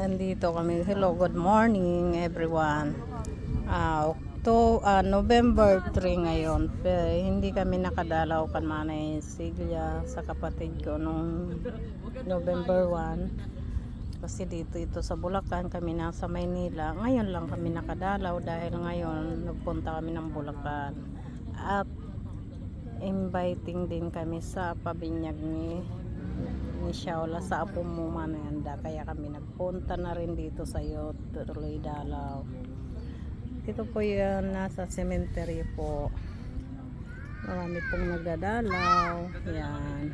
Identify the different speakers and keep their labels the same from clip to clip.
Speaker 1: Nandito kami. Hello, good morning everyone. November 3 ngayon. Pero hindi kami nakadalaw kan Manay Silya sa kapatid ko nung November 1. Kasi dito ito sa Bulacan, kami nasa Maynila. Ngayon lang kami nakadalaw dahil ngayon nagpunta kami ng Bulacan. At inviting din kami sa pabinyag ni Shaula sa apo mo Mananda, kaya kami nagpunta na rin dito sa iyo tuloy dalaw. Dito po yan, nasa cemetery po, marami pong nagdadalaw yan.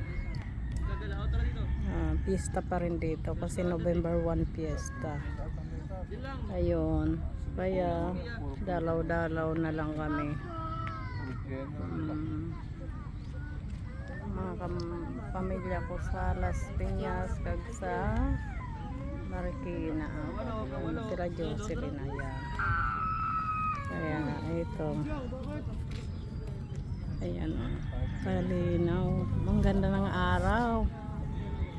Speaker 1: Pista pa rin dito kasi November 1 pista, ayun, kaya dalaw-dalaw na lang kami. Mga pamilya ko sa Las Piñas kag sa Marikina, sila Jocelyn, ayan. Kaya ito, ayan, kalinaw, ang ganda ng araw,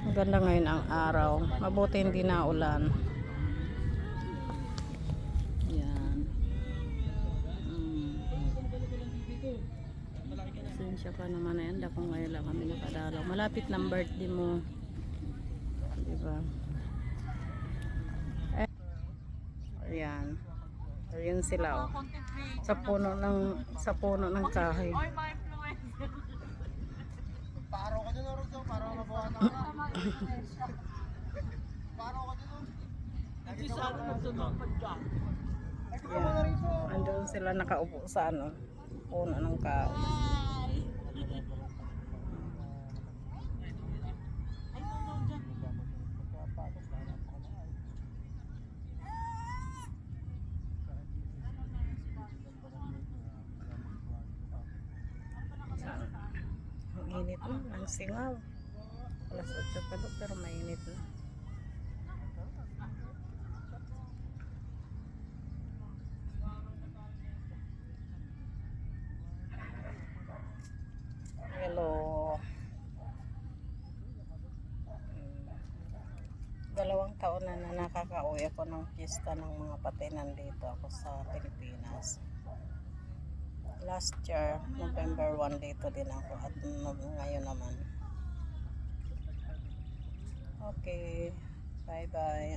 Speaker 1: ang ganda ngayon ang araw, mabuti hindi na ulan. Siya pa naman na yan, kung ngayon lang kami nakadalaw. Malapit ng birthday mo, diba? Ayan, ayan sila, oh. Sa puno ng kahoy. Paro ka dun, Orojo, paro ka buwan na. Paro ka dun. Ayan, andun sila nakaupo sa puno ng kahoy. Ang init na, ang singaw. Alas 8 pa doon, pero mainit na. Hello. 2 taon na nakaka-uwi ako ng pista ng mga patay. Nandito ako sa Pilipinas. Last year, November 1 dito din ako, at ngayon naman. Okay, bye bye.